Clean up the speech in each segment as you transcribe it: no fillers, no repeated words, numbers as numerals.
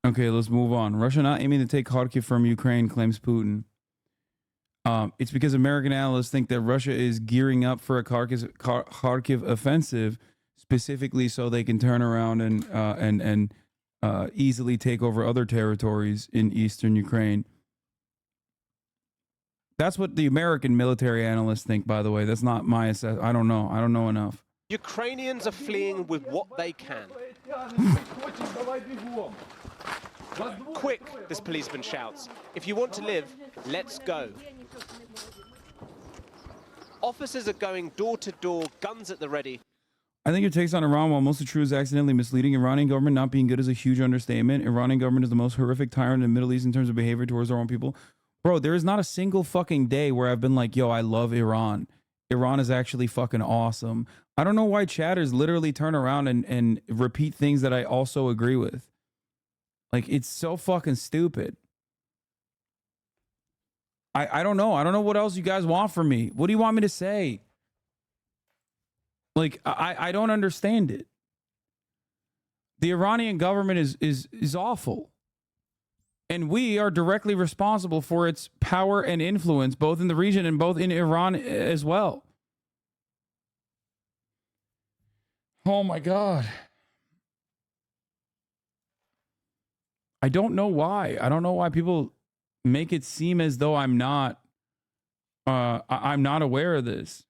Okay, let's move on. Russia not aiming to take Kharkiv from Ukraine, claims Putin. It's because American analysts think that Russia is gearing up for a Kharkiv offensive, specifically so they can turn around and easily take over other territories in eastern Ukraine. That's what the American military analysts think, by the way. That's not my assessment. I don't know. I don't know enough. Ukrainians are fleeing with what they can. Quick, this policeman shouts. If you want to live, let's go. Officers are going door to door, guns at the ready. I think your takes on Iran, while mostly true, is accidentally misleading. Iranian government not being good is a huge understatement. Iranian government is the most horrific tyrant in the Middle East in terms of behavior towards their own people. Bro, there is not a single fucking day where I've been like, yo, I love Iran. Iran is actually fucking awesome. I don't know why chatters literally turn around and repeat things that I also agree with. Like, it's so fucking stupid. I don't know. I don't know what else you guys want from me. What do you want me to say? Like, I don't understand it. The Iranian government is awful. And we are directly responsible for its power and influence, both in the region and both in Iran as well. Oh my God. I don't know why. I don't know why people make it seem as though I'm not aware of this.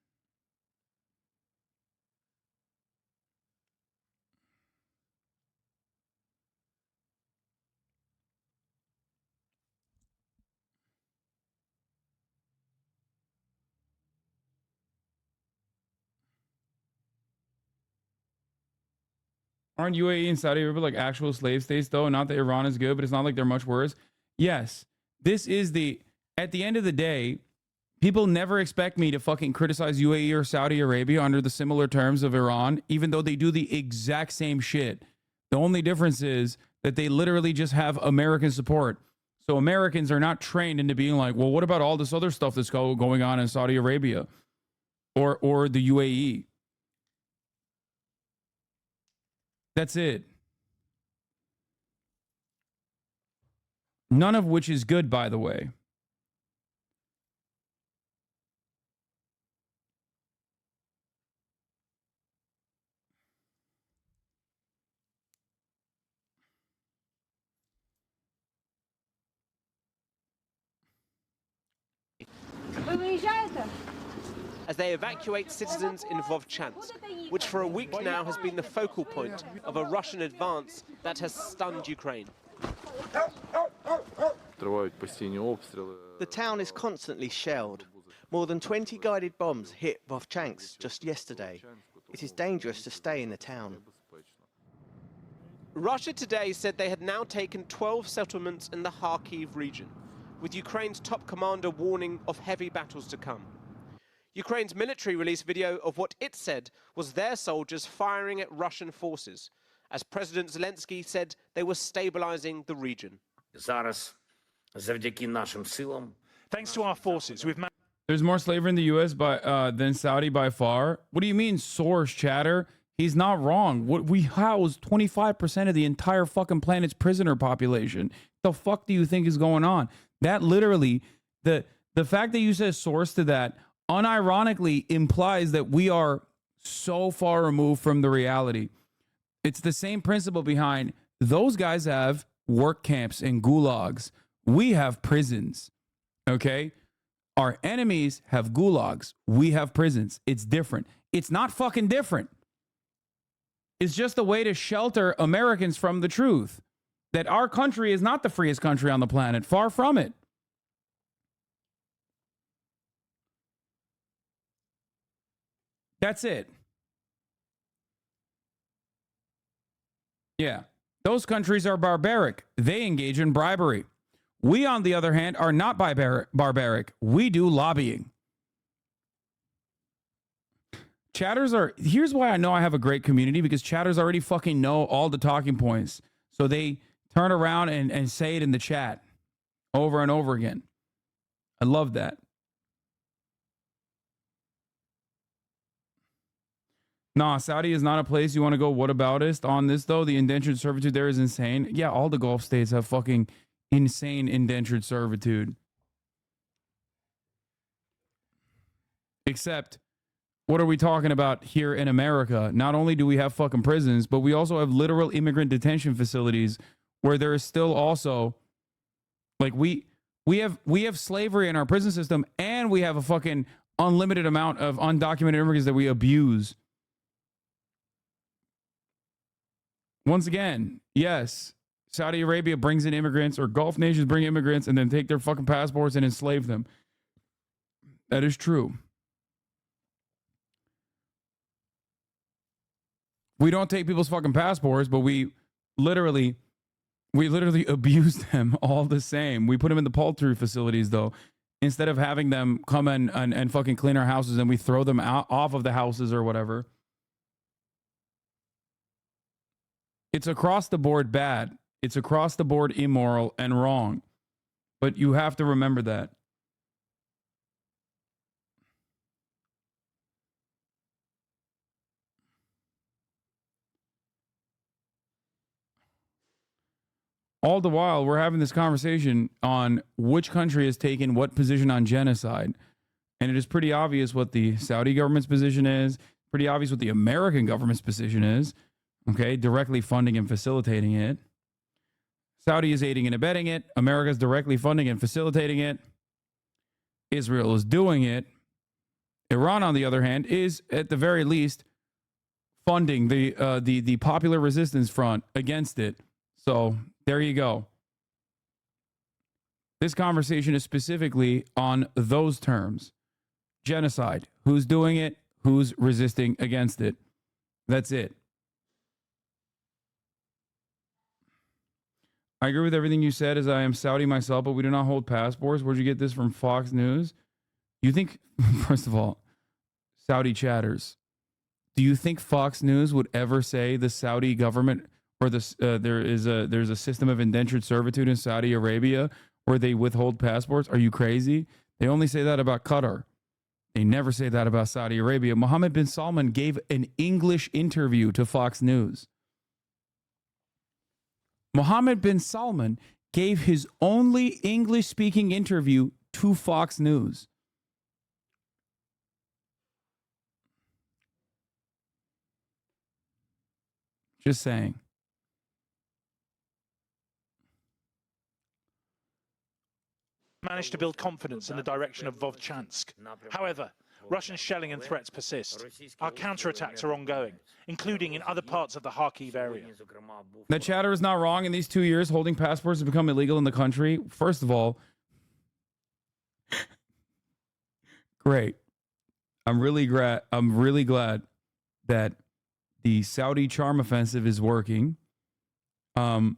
Aren't UAE and Saudi Arabia like actual slave states though? Not that Iran is good, but it's not like they're much worse. Yes, this is at the end of the day, people never expect me to fucking criticize UAE or Saudi Arabia under the similar terms of Iran, even though they do the exact same shit. The only difference is that they literally just have American support. So Americans are not trained into being like, well, what about all this other stuff that's going on in Saudi Arabia or the UAE? That's it. None of which is good, by the way. As they evacuate citizens in Vovchansk, which for a week now has been the focal point of a Russian advance that has stunned Ukraine. The town is constantly shelled. More than 20 guided bombs hit Vovchansk just yesterday. It is dangerous to stay in the town. Russia today said they had now taken 12 settlements in the Kharkhiv region, with Ukraine's top commander warning of heavy battles to come. Ukraine's military released video of what it said was their soldiers firing at Russian forces, as President Zelensky said they were stabilizing the region. Thanks to our forces, we've managed. There's more slavery in the U.S. Than Saudi by far. What do you mean, source, chatter? He's not wrong. We house 25% of the entire fucking planet's prisoner population. The fuck do you think is going on? That literally, the fact that you said source to that unironically implies that we are so far removed from the reality. It's the same principle behind those guys have work camps and gulags. We have prisons. Okay? Our enemies have gulags. We have prisons. It's different. It's not fucking different. It's just a way to shelter Americans from the truth that our country is not the freest country on the planet. Far from it. That's it. Yeah. Those countries are barbaric. They engage in bribery. We, on the other hand, are not barbaric. We do lobbying. Chatters are... Here's why I know I have a great community, because chatters already fucking know all the talking points. So they turn around and say it in the chat over and over again. I love that. Nah, Saudi is not a place you want to go whataboutist on this, though. The indentured servitude there is insane. Yeah, all the Gulf states have fucking insane indentured servitude. Except, what are we talking about here in America? Not only do we have fucking prisons, but we also have literal immigrant detention facilities where there is still also, like, we have slavery in our prison system, and we have a fucking unlimited amount of undocumented immigrants that we abuse. Once again, yes, Saudi Arabia brings in immigrants, or Gulf nations bring immigrants and then take their fucking passports and enslave them. That is true. We don't take people's fucking passports, but we literally abuse them all the same. We put them in the poultry facilities, though. Instead of having them come and fucking clean our houses, and we throw them out off of the houses or whatever. It's across the board bad. It's across the board immoral and wrong. But you have to remember that. All the while, we're having this conversation on which country has taken what position on genocide. And it is pretty obvious what the Saudi government's position is, pretty obvious what the American government's position is, okay, directly funding and facilitating it. Saudi is aiding and abetting it. America is directly funding and facilitating it. Israel is doing it. Iran, on the other hand, is at the very least funding the Popular Resistance Front against it. So there you go. This conversation is specifically on those terms. Genocide. Who's doing it? Who's resisting against it? That's it. I agree with everything you said, as I am Saudi myself, but we do not hold passports. Where'd you get this from? Fox News? You think, first of all, Saudi chatters, do you think Fox News would ever say the Saudi government or there's a system of indentured servitude in Saudi Arabia where they withhold passports? Are you crazy? They only say that about Qatar. They never say that about Saudi Arabia. Mohammed bin Salman gave an English interview to Fox News. Mohammed bin Salman gave his only English-speaking interview to Fox News. Just saying. Managed to build confidence in the direction of Vovchansk. However, Russian shelling and threats persist. Our counterattacks are ongoing, including in other parts of the Kharkiv area. The chatter is not wrong. In these 2 years, holding passports has become illegal in the country. First of all, great. I'm really glad that the Saudi charm offensive is working in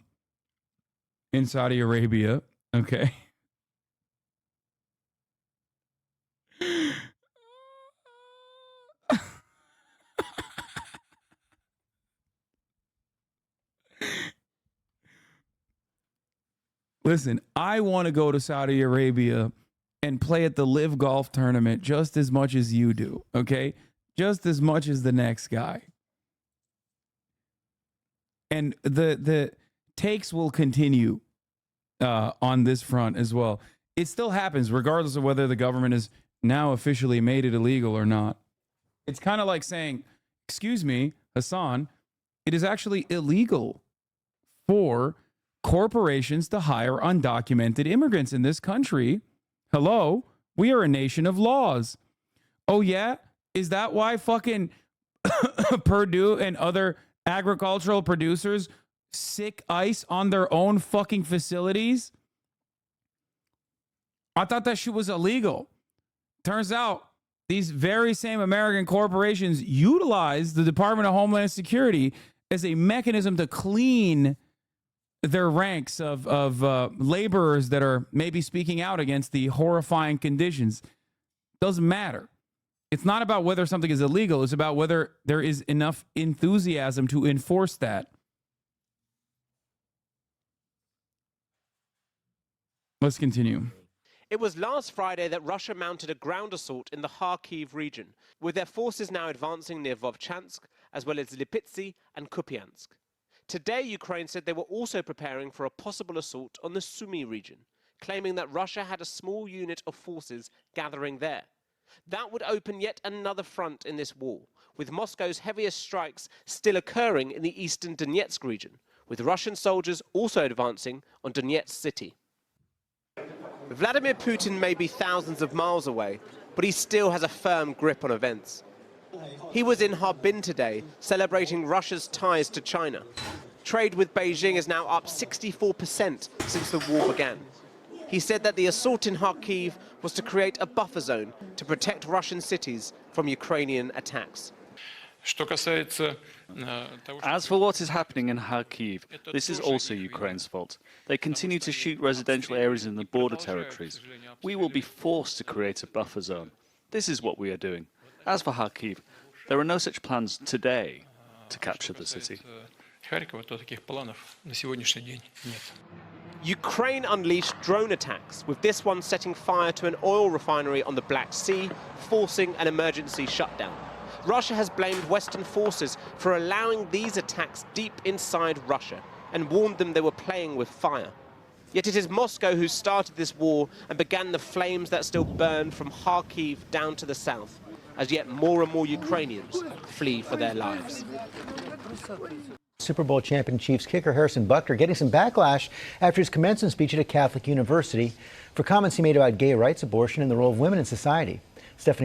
Saudi Arabia. Okay. Listen, I want to go to Saudi Arabia and play at the Live Golf Tournament just as much as you do, okay? Just as much as the next guy. And the takes will continue on this front as well. It still happens regardless of whether the government has now officially made it illegal or not. It's kind of like saying, excuse me, Hasan, it is actually illegal for corporations to hire undocumented immigrants in this country. Hello? We are a nation of laws. Oh, yeah? Is that why fucking Purdue and other agricultural producers sick ice on their own fucking facilities? I thought that shit was illegal. Turns out these very same American corporations utilize the Department of Homeland Security as a mechanism to clean their ranks of laborers that are maybe speaking out against the horrifying conditions. Doesn't matter. It's not about whether something is illegal. It's about whether there is enough enthusiasm to enforce that. Let's continue. It was last Friday that Russia mounted a ground assault in the Kharkiv region, with their forces now advancing near Vovchansk, as well as Lipetsi and Kupiansk. Today, Ukraine said they were also preparing for a possible assault on the Sumy region, claiming that Russia had a small unit of forces gathering there. That would open yet another front in this war, with Moscow's heaviest strikes still occurring in the eastern Donetsk region, with Russian soldiers also advancing on Donetsk city. Vladimir Putin may be thousands of miles away, but he still has a firm grip on events. He was in Harbin today, celebrating Russia's ties to China. Trade with Beijing is now up 64% since the war began. He said that the assault in Kharkiv was to create a buffer zone to protect Russian cities from Ukrainian attacks. As for what is happening in Kharkiv, this is also Ukraine's fault. They continue to shoot residential areas in the border territories. We will be forced to create a buffer zone. This is what we are doing. As for Kharkiv, there are no such plans today to capture the city. Ukraine unleashed drone attacks, with this one setting fire to an oil refinery on the Black Sea, forcing an emergency shutdown. Russia has blamed Western forces for allowing these attacks deep inside Russia and warned them they were playing with fire. Yet it is Moscow who started this war and began the flames that still burn from Kharkiv down to the south, as yet more and more Ukrainians flee for their lives. Super Bowl champion Chiefs kicker HasanPiker getting some backlash after his commencement speech at a Catholic university for comments he made about gay rights, abortion, and the role of women in society. Stephanie